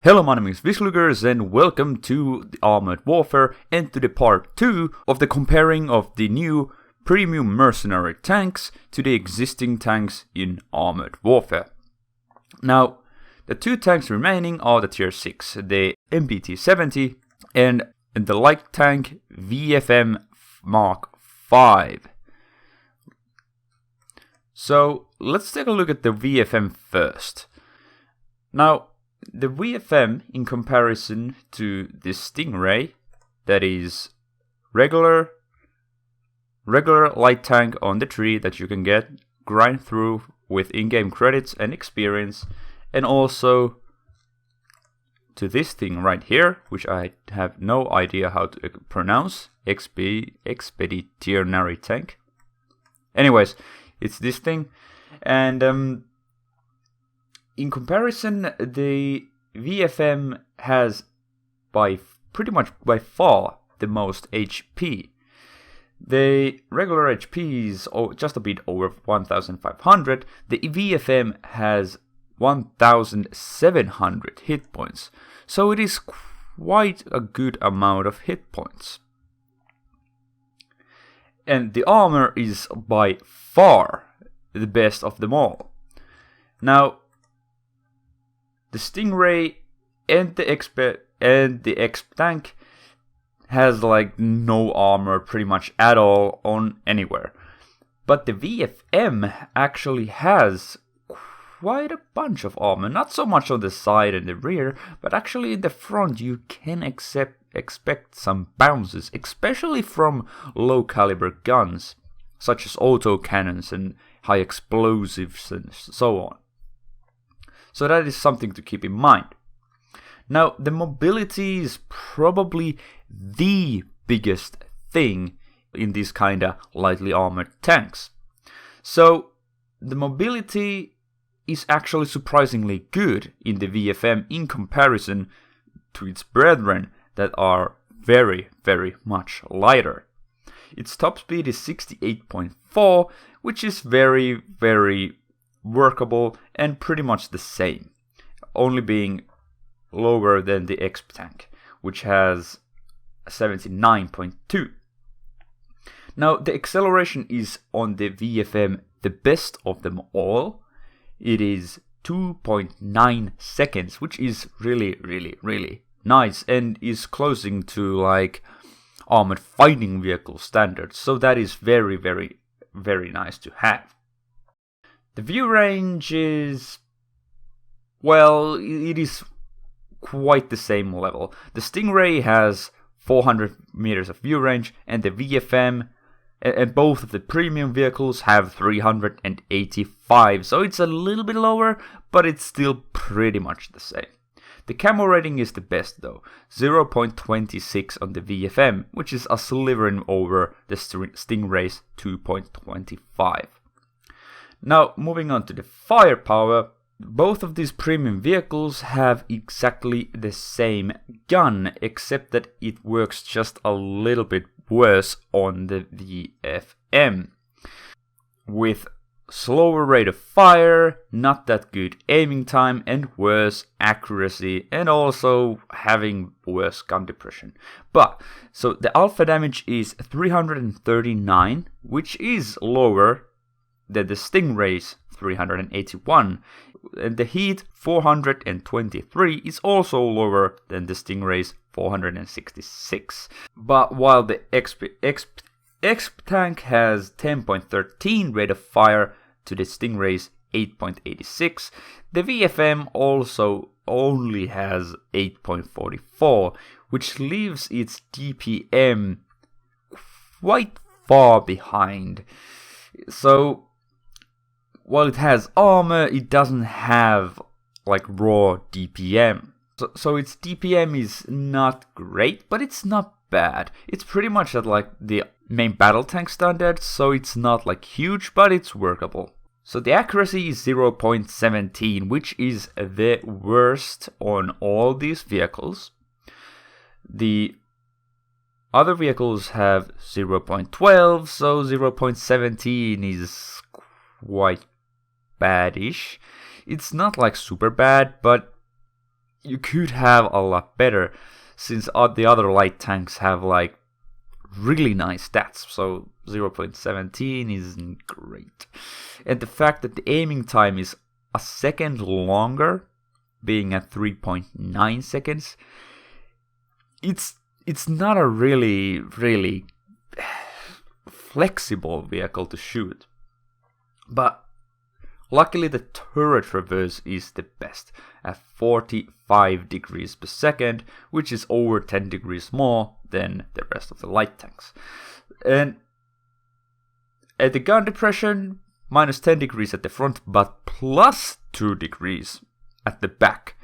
Hello, my name is Visluggers and welcome to the Armored Warfare and to the part 2 of the comparing of the new premium mercenary tanks to the existing tanks in Armored Warfare. Now, the two tanks remaining are the tier 6, the MBT-70 and the light tank VFM Mark 5. So, let's take a look at the VFM first. Now, the VFM, in comparison to the Stingray, that is regular light tank on the tree that you can grind through with in-game credits and experience, and also to this thing right here, which I have no idea how to pronounce, Expeditionary Tank. Anyways, it's this thing, and in comparison, the VFM has pretty much by far the most HP. The regular HP is just a bit over 1,500. The VFM has 1,700 hit points, so it is quite a good amount of hit points. And the armor is by far the best of them all. Now, the Stingray and the Exp tank has like no armor pretty much at all on anywhere. But the VFM actually has quite a bunch of armor. Not so much on the side and the rear, but actually in the front you can expect some bounces, especially from low caliber guns, such as auto cannons and high explosives and so on. So that is something to keep in mind. Now, the mobility is probably the biggest thing in these kind of lightly armored tanks. So, the mobility is actually surprisingly good in the VFM in comparison to its brethren that are very, very much lighter. Its top speed is 68.4, which is very, very workable and pretty much the same, only being lower than the Exp tank, which has 79.2. Now, the acceleration is on the VFM the best of them all. It is 2.9 seconds, which is really, really, really nice and is closing to like armored fighting vehicle standards. So that is very, very, very nice to have. The view range is, well, it is quite the same level. The Stingray has 400 meters of view range, and the VFM and both of the premium vehicles have 385, so it's a little bit lower, but it's still pretty much the same. The camo rating is the best though, 0.26 on the VFM, which is a sliver over the Stingray's 2.25. Now, moving on to the firepower, both of these premium vehicles have exactly the same gun, except that it works just a little bit worse on the VFM. With slower rate of fire, not that good aiming time, and worse accuracy, and also having worse gun depression. So the alpha damage is 339, which is lower than the Stingray's 381, and the heat 423 is also lower than the Stingray's 466. But while the Exp tank has 10.13 rate of fire to the Stingray's 8.86, the VFM also only has 8.44, which leaves its DPM quite far behind. So, while it has armor, it doesn't have like raw DPM. So its DPM is not great, but it's not bad. It's pretty much at like the main battle tank standard, so it's not like huge, but it's workable. So the accuracy is 0.17, which is the worst on all these vehicles. The other vehicles have 0.12, so 0.17 is quite bad-ish. It's not like super bad, but you could have a lot better, since the other light tanks have like really nice stats. So 0.17 isn't great. And the fact that the aiming time is a second longer, being at 3.9 seconds, it's not a really flexible vehicle to shoot. But luckily the turret reverse is the best at 45 degrees per second, which is over 10 degrees more than the rest of the light tanks. And at the gun depression, minus 10 degrees at the front, but plus 2 degrees at the back.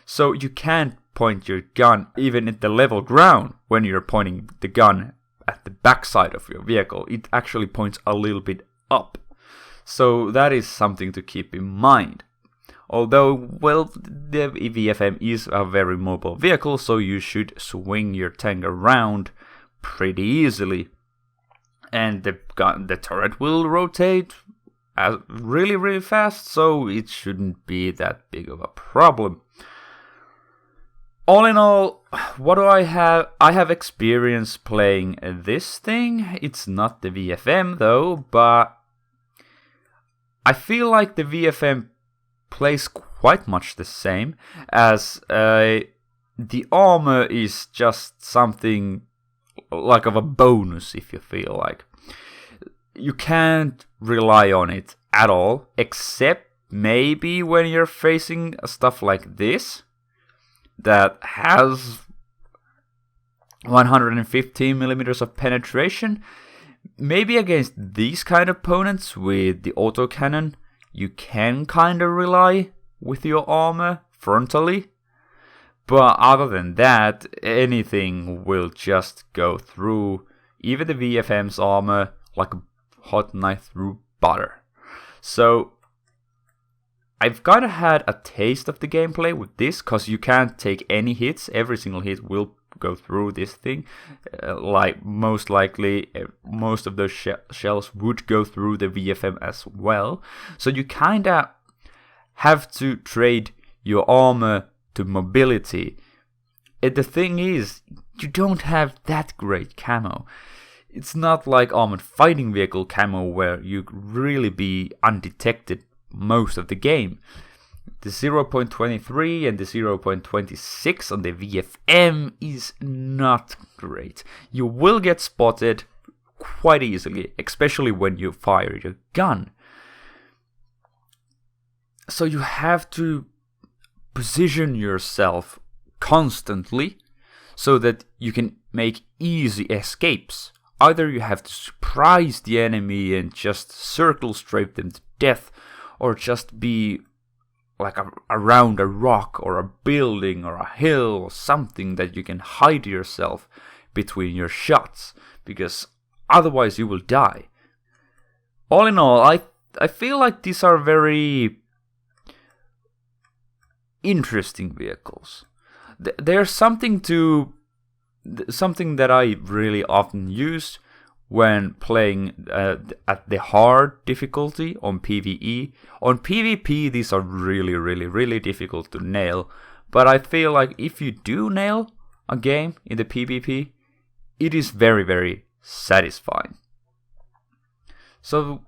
So you can't point your gun even at the level ground when you're pointing the gun at the back side of your vehicle. It actually points a little bit up. So that is something to keep in mind. Although, well, the VFM is a very mobile vehicle, so you should swing your tank around pretty easily. And the turret will rotate really fast, so it shouldn't be that big of a problem. All in all, what do I have? I have experience playing this thing. It's not the VFM though, but I feel like the VFM plays quite much the same, as the armor is just something like of a bonus, if you feel like. You can't rely on it at all, except maybe when you're facing stuff like this that has 115 millimeters of penetration. Maybe against these kind of opponents with the autocannon, you can kind of rely with your armor frontally. But other than that, anything will just go through, even the VFM's armor, like a hot knife through butter. So I've kind of had a taste of the gameplay with this, because you can't take any hits. Every single hit will go through this thing. Like most likely, most of those shells would go through the VFM as well. So you kind of have to trade your armor to mobility. And the thing is, you don't have that great camo. It's not like armored fighting vehicle camo where you really be undetected most of the game. The 0.23 and the 0.26 on the VFM is not great. You will get spotted quite easily, especially when you fire your gun. So you have to position yourself constantly so that you can make easy escapes. Either you have to surprise the enemy and just circle strafe them to death, or just be like around a rock or a building or a hill or something that you can hide yourself between your shots, because otherwise you will die. All in all, I feel like these are very interesting vehicles. There's something that I really often use when playing at the hard difficulty on PvE. On PvP, these are really difficult to nail. But I feel like if you do nail a game in the PvP, it is very satisfying. So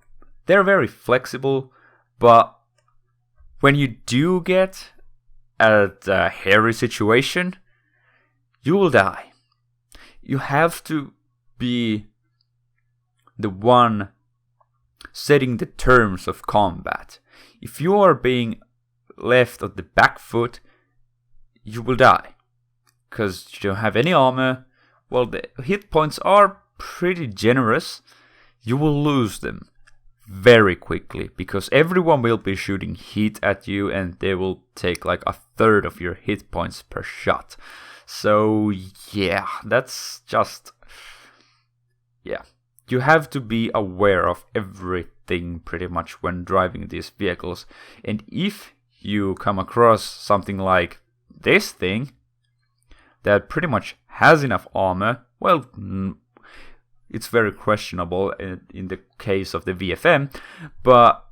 they're very flexible, but when you do get at a hairy situation, you will die. You have to be the one setting the terms of combat. If you are being left on the back foot, you will die. Because you don't have any armor. Well, the hit points are pretty generous. You will lose them very quickly, because everyone will be shooting heat at you, and they will take like a third of your hit points per shot. So yeah, that's just... yeah. You have to be aware of everything pretty much when driving these vehicles. And if you come across something like this thing that pretty much has enough armor, well, it's very questionable in the case of the VFM, but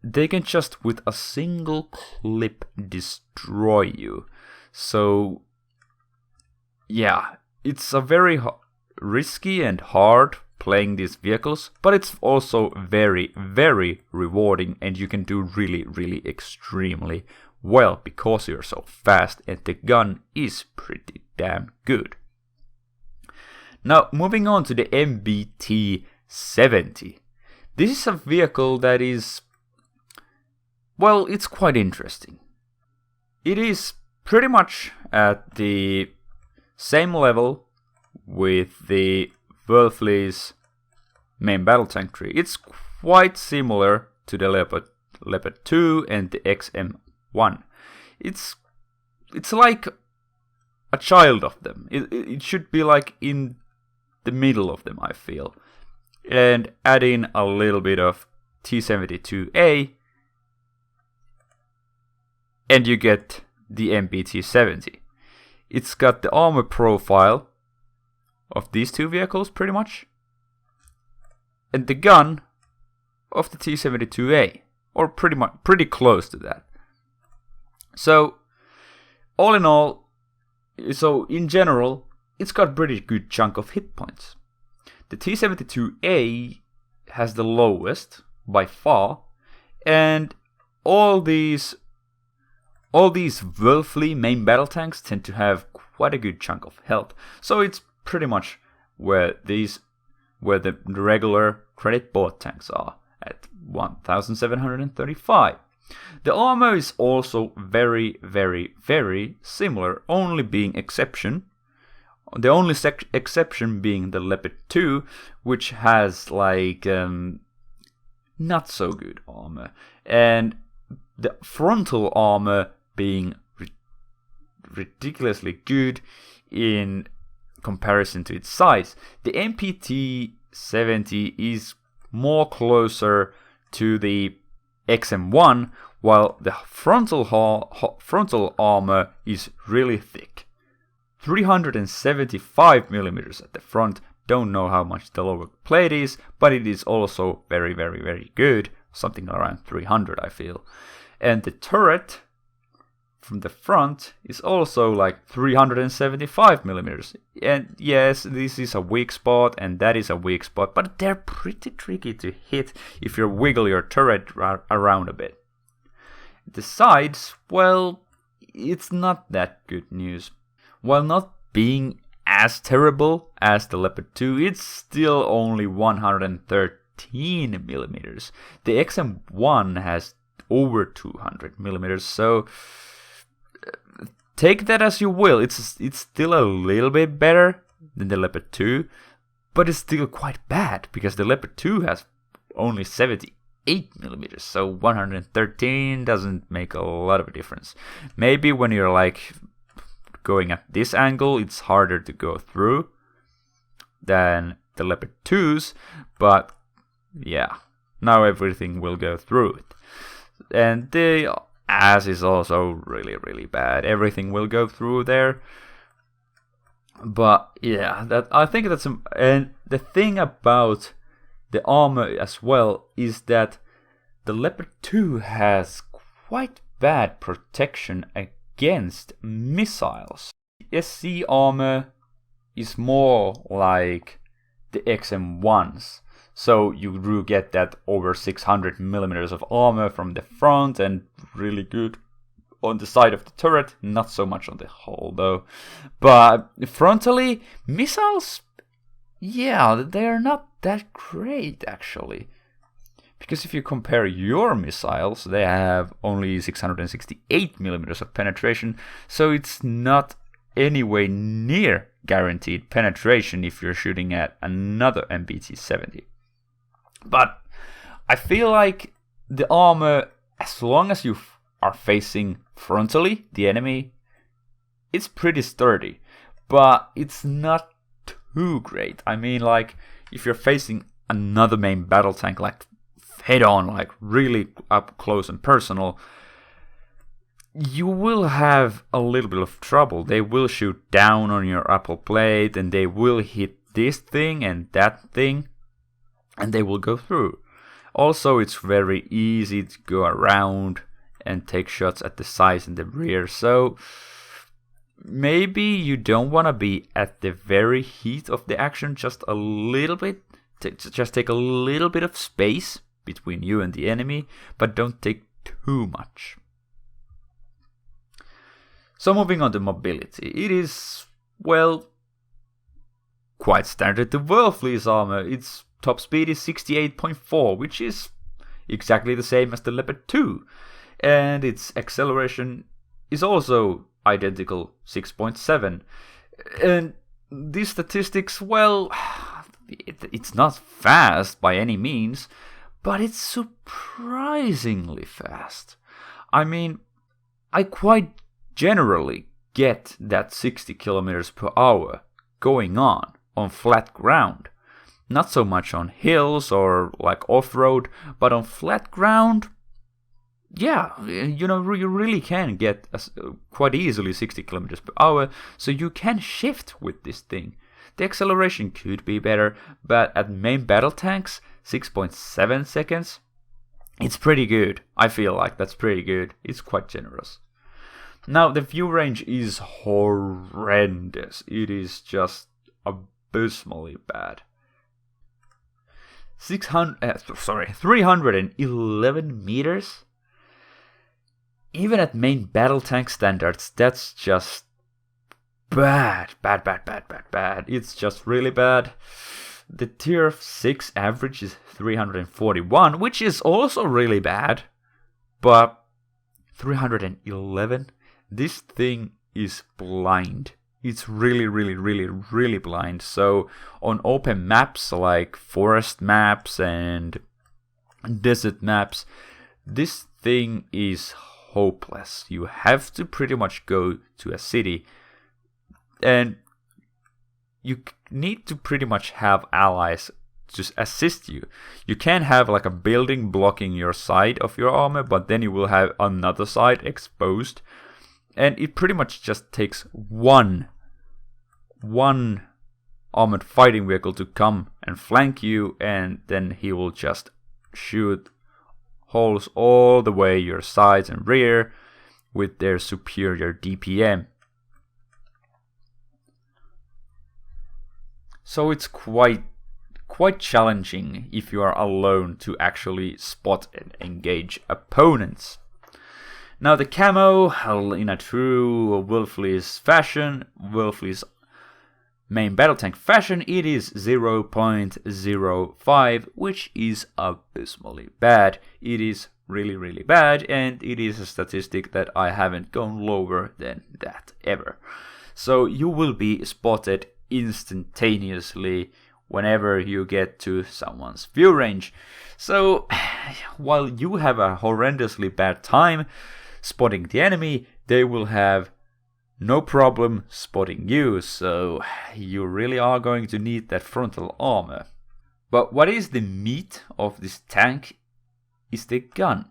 they can just with a single clip destroy you. So yeah, it's a very risky and hard playing these vehicles, but it's also very, very rewarding, and you can do really, really extremely well because you're so fast and the gun is pretty damn good. Now, moving on to the MBT-70. This is a vehicle that is, well, it's quite interesting. It is pretty much at the same level with the Wolfley's main battle tank tree. It's quite similar to the Leopard 2 and the XM1. It's like a child of them. It should be like in the middle of them, I feel. And add in a little bit of T-72A, and you get the MBT-70. It's got the armor profile of these two vehicles, pretty much, and the gun of the T-72A, or pretty close to that. So, all in all, so in general, it's got a pretty good chunk of hit points. The T-72A has the lowest by far, and all these Wolfley main battle tanks tend to have quite a good chunk of health. So it's pretty much where the regular credit bought tanks are at 1,735. The armor is also very, very, very similar, only being exception. The only exception being the Leopard 2, which has like not so good armor, and the frontal armor being ridiculously good in comparison to its size. The MBT-70 is more closer to the XM1, while the frontal armor is really thick. 375 millimeters at the front. Don't know how much the lower plate is, but it is also very, very, very good. Something around 300, I feel. And the turret from the front is also like 375 millimeters. And yes, this is a weak spot, and that is a weak spot, but they're pretty tricky to hit if you wiggle your turret around a bit. The sides, well, it's not that good news. While not being as terrible as the Leopard 2, it's still only 113 millimeters. The XM1 has over 200 millimeters, so take that as you will. It's still a little bit better than the Leopard 2, but it's still quite bad because the Leopard 2 has only 78 millimeters, so 113 doesn't make a lot of a difference. Maybe when you're like going at this angle, it's harder to go through than the Leopard 2s, but yeah, now everything will go through it. And the ass is also really, really bad. Everything will go through there. But yeah, I think that's and the thing about the armor as well is that the Leopard 2 has quite bad protection against missiles. SC armor is more like the XM1's. So you do get that over 600 millimeters of armor from the front and really good on the side of the turret. Not so much on the hull though. But frontally, missiles, yeah, they're not that great actually. Because if you compare your missiles, they have only 668 millimeters of penetration. So it's not anywhere near guaranteed penetration if you're shooting at another MBT-70. But I feel like the armor, as long as you are facing frontally the enemy, it's pretty sturdy. But it's not too great. I mean, like, if you're facing another main battle tank, like head on, like really up close and personal, you will have a little bit of trouble. They will shoot down on your upper plate, and they will hit this thing and that thing, and they will go through. Also, it's very easy to go around and take shots at the sides and the rear. So, maybe you don't want to be at the very heat of the action, just a little bit, just take a little bit of space between you and the enemy, but don't take too much. So moving on to mobility, it is, well, quite standard to Wurlfleet's armor. Its top speed is 68.4, which is exactly the same as the Leopard 2, and its acceleration is also identical, 6.7. And these statistics, well, it's not fast by any means, but it's surprisingly fast. I mean, I quite generally get that 60 kilometers per hour going on flat ground. Not so much on hills or like off-road, but on flat ground, yeah, you really can get quite easily 60 kilometers per hour, so you can shift with this thing. The acceleration could be better, but at main battle tanks, 6.7 seconds, it's pretty good. I feel like that's pretty good. It's quite generous. Now, the view range is horrendous. It is just abysmally bad. 311 meters? Even at main battle tank standards, that's just bad. It's just really bad. The tier 6 average is 341, which is also really bad. But 311? This thing is blind. It's really blind. So on open maps like forest maps and desert maps, this thing is hopeless. You have to pretty much go to a city, and you need to pretty much have allies to assist you. You can have like a building blocking your side of your armor, but then you will have another side exposed. And it pretty much just takes one armored fighting vehicle to come and flank you, and then he will just shoot holes all the way your sides and rear with their superior DPM. So it's quite challenging if you are alone to actually spot and engage opponents. Now the camo, in a true Wurlfleet's fashion, Wurlfleet's main battle tank fashion, it is 0.05, which is abysmally bad. It is really bad, and it is a statistic that I haven't gone lower than that ever. So you will be spotted instantaneously whenever you get to someone's view range. So while you have a horrendously bad time spotting the enemy, they will have no problem spotting you, so you really are going to need that frontal armor. But what is the meat of this tank is the gun.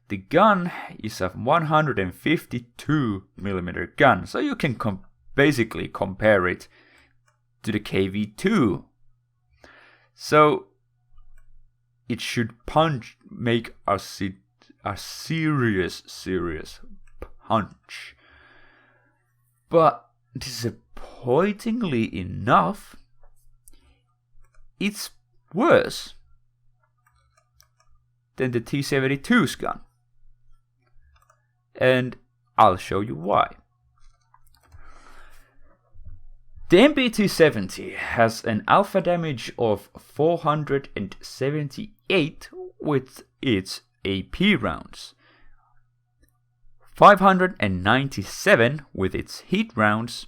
The gun is a 152mm gun, so you can basically compare it to the KV-2. So it should make a serious punch. But disappointingly enough, it's worse than the T-72's gun. And I'll show you why. The MBT-70 has an alpha damage of 478 with its AP rounds, 597 with its heat rounds,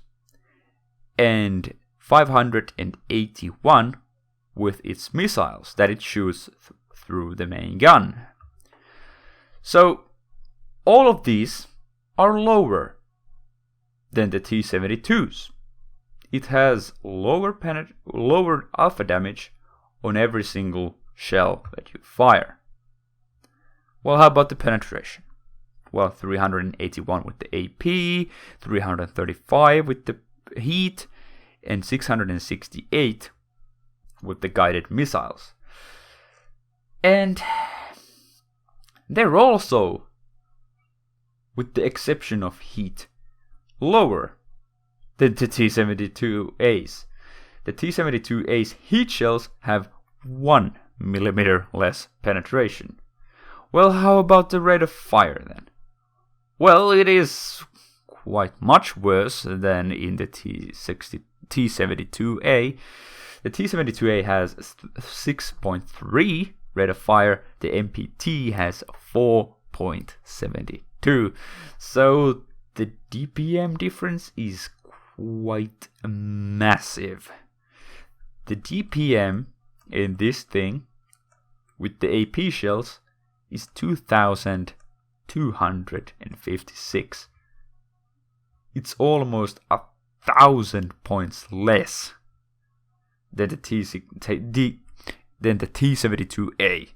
and 581 with its missiles that it shoots through the main gun. So all of these are lower than the T-72's. It has lower alpha damage on every single shell that you fire. Well, how about the penetration? Well, 381 with the AP, 335 with the heat, and 668 with the guided missiles. And they're also, with the exception of heat, lower than the T-72As. The T-72A's heat shells have 1 millimeter less penetration. Well, how about the rate of fire then? Well, it is quite much worse than in the T-72A. The T-72A has 6.3 rate of fire. The MPT has 4.72. So the DPM difference is quite massive. The DPM in this thing with the AP shells is 2,256. It's almost 1,000 points less than the T-72A.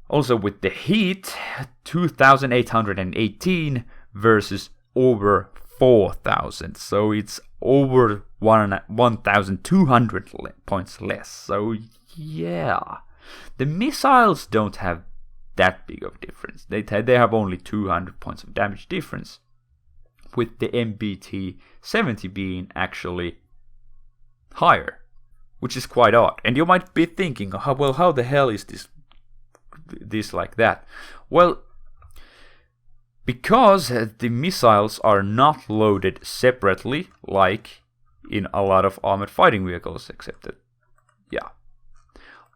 Also with the heat, 2,818 versus over 4,000. So it's over 1,200 points less. So yeah, the missiles don't have that big of a difference. They have only 200 points of damage difference, with the MBT-70 being actually higher, which is quite odd. And you might be thinking, how the hell is this like that? Well, because the missiles are not loaded separately like in a lot of armored fighting vehicles, except that, yeah,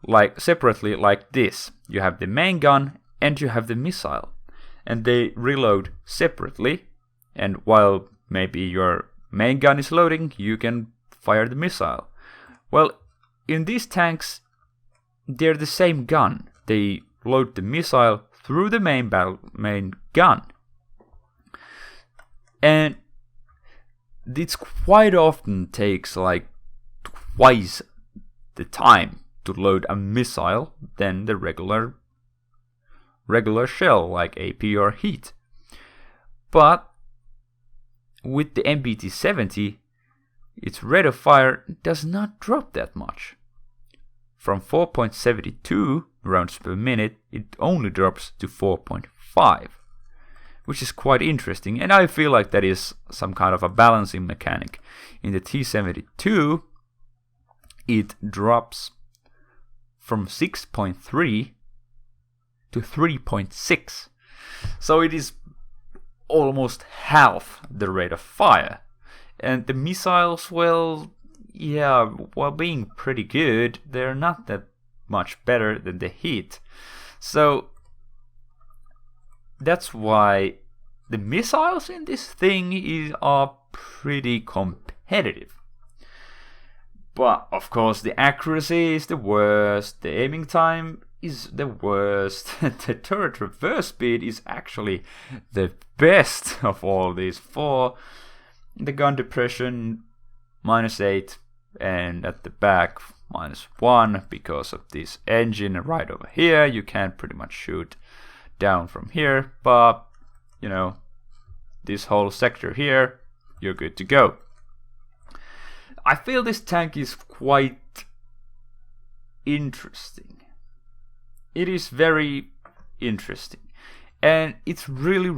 like separately like this. You have the main gun and you have the missile, and they reload separately. And while maybe your main gun is loading, you can fire the missile. Well, in these tanks, they're the same gun. They load the missile through the main gun. And it quite often takes like twice the time to load a missile than the regular shell like AP or heat. But with the MBT-70, its rate of fire does not drop that much. From 4.72 rounds per minute, it only drops to 4.5, which is quite interesting, and I feel like that is some kind of a balancing mechanic. In the T-72, it drops from 6.3 to 3.6, so it is almost half the rate of fire. And the missiles, well, yeah, while being pretty good, they're not that much better than the heat. So that's why the missiles in this thing are pretty competitive. But of course the accuracy is the worst, the aiming time is the worst, the turret reverse speed is actually the best of all these four. The gun depression -8, and at the back -1 because of this engine right over here. You can't pretty much shoot down from here, but you know, this whole sector here, you're good to go. I feel this tank is quite interesting. It is very interesting, and it's really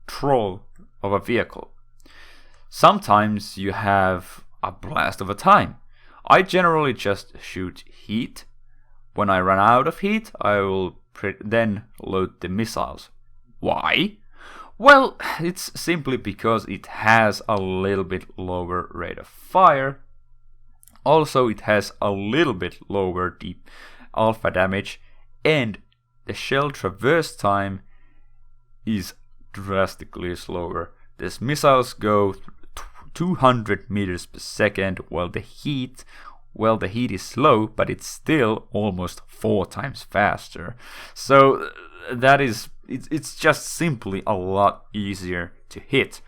troll of a vehicle. Sometimes you have a blast of a time. I generally just shoot heat. When I run out of heat, I will then load the missiles. Why? Well, it's simply because it has a little bit lower rate of fire. Also, it has a little bit lower deep alpha damage, and the shell traverse time is drastically slower. These missiles go 200 meters per second, while the heat is slow, but it's still almost 4 times faster. So it's just simply a lot easier to hit.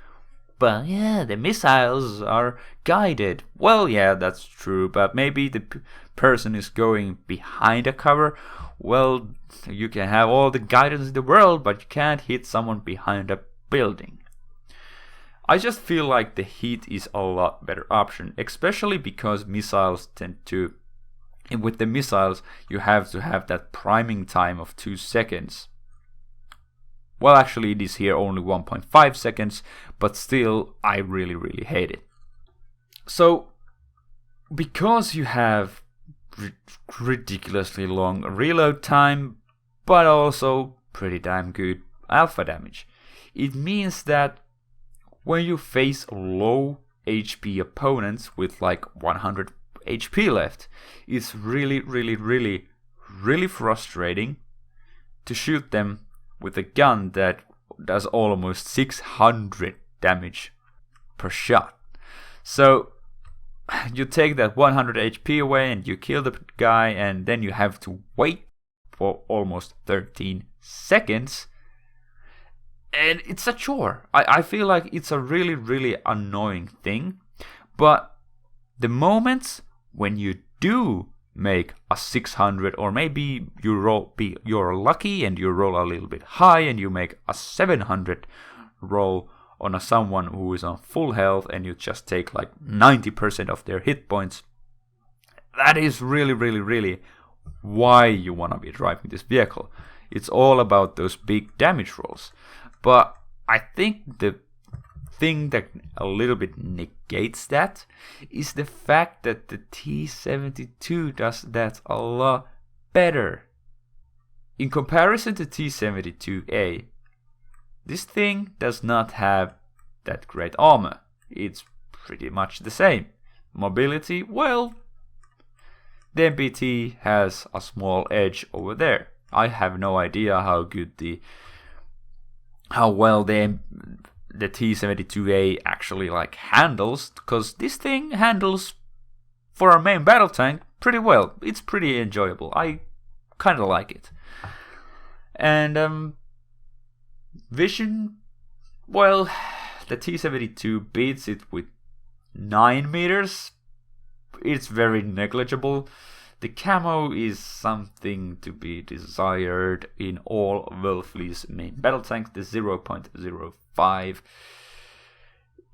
But yeah, the missiles are guided. Well, yeah, that's true, but maybe the person is going behind a cover. Well, you can have all the guidance in the world, but you can't hit someone behind a building. I just feel like the heat is a lot better option, especially because missiles tend to... And with the missiles, you have to have that priming time of 2 seconds. Well, actually it is here only 1.5 seconds, but still I really, really hate it. So, because you have ridiculously long reload time, but also pretty damn good alpha damage, it means that when you face low HP opponents with like 100 HP left, it's really, really, really, really frustrating to shoot them with a gun that does almost 600 damage per shot. So you take that 100 HP away and you kill the guy, and then you have to wait for almost 13 seconds. And it's a chore. I feel like it's a really, really annoying thing. But the moments when you do make a 600, or maybe you're lucky and you roll a little bit high and you make a 700 roll on someone who is on full health, and you just take like 90% of their hit points, that is really, really, really why you want to be driving this vehicle. It's all about those big damage rolls. But I think the thing that a little bit negates that is the fact that the T-72 does that a lot better. In comparison to T-72A, this thing does not have that great armor. It's pretty much the same. Mobility, well, the MBT has a small edge over there. I have no idea how well the T-72A actually like handles, because this thing handles for our main battle tank pretty well. It's pretty enjoyable. I kind of like it. And vision, well, the T-72 beats it with 9 meters. It's very negligible. The camo is something to be desired in all Wolfley's main battle tanks. The 0.05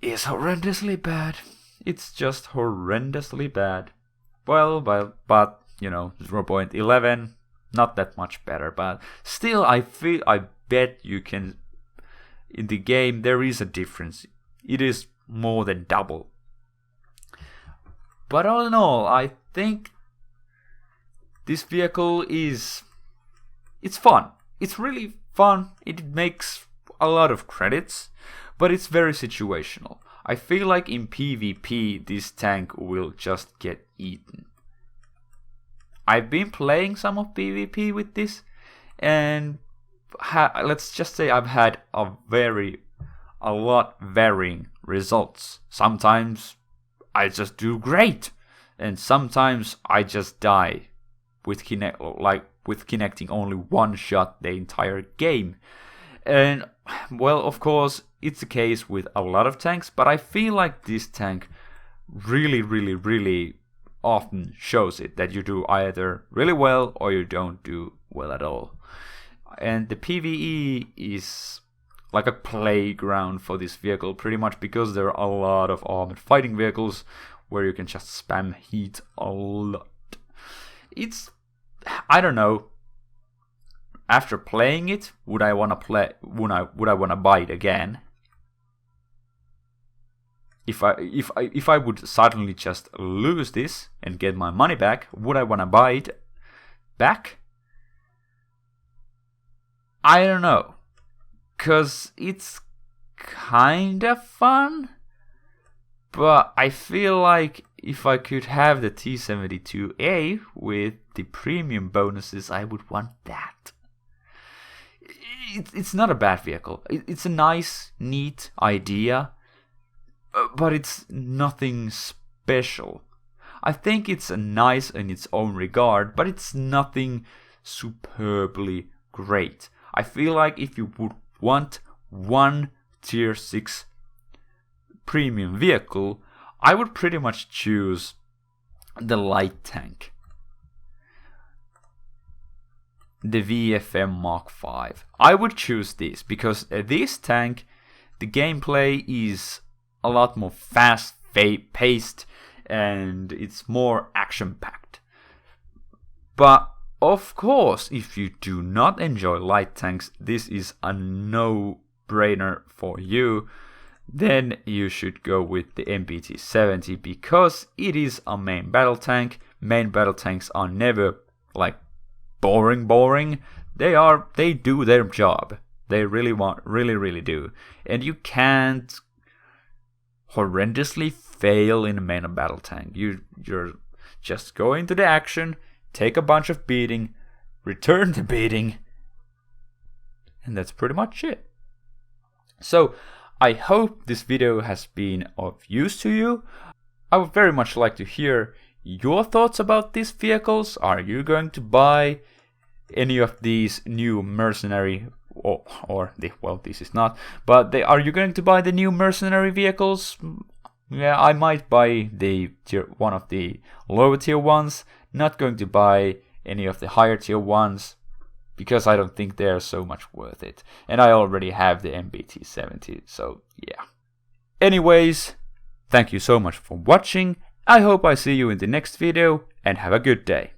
is horrendously bad. It's just horrendously bad. Well, but you know, 0.11, not that much better. But still, I bet you can. In the game, there is a difference. It is more than double. But all in all, I think this vehicle it's fun. It's really fun. It makes a lot of credits, but it's very situational. I feel like in PvP, this tank will just get eaten. I've been playing some of PvP with this, and let's just say I've had a lot varying results. Sometimes I just do great, and sometimes I just die with connecting only one shot the entire game. And well, of course, it's the case with a lot of tanks, but I feel like this tank really, really, really often shows it, that you do either really well or you don't do well at all. And the PvE is like a playground for this vehicle, pretty much, because there are a lot of armored fighting vehicles where you can just spam heat a lot. I don't know. After playing it, would I want to buy it again? If I would suddenly just lose this and get my money back, would I want to buy it back? I don't know, cause it's kind of fun, but I feel like if I could have the T-72A with the premium bonuses, I would want that. It's not a bad vehicle. It's a nice, neat idea, but it's nothing special. I think it's nice in its own regard, but it's nothing superbly great. I feel like if you would want one tier 6 premium vehicle, I would pretty much choose the light tank, the VFM Mark 5. I would choose this because this tank, the gameplay is a lot more fast paced and it's more action packed. But of course, if you do not enjoy light tanks, this is a no-brainer for you. Then you should go with the MBT-70 because it is a main battle tank. Main battle tanks are never like boring. They do their job. They really do. And you can't horrendously fail in a main battle tank. You're just go into the action, take a bunch of beating, return the beating, and that's pretty much it. So I hope this video has been of use to you. I would very much like to hear your thoughts about these vehicles. Are you going to buy any of these new mercenary this is not, but are you going to buy the new mercenary vehicles? Yeah, I might buy one of the lower tier ones. Not going to buy any of the higher tier ones because I don't think they're so much worth it. And I already have the MBT-70, so yeah. Anyways, thank you so much for watching. I hope I see you in the next video and have a good day.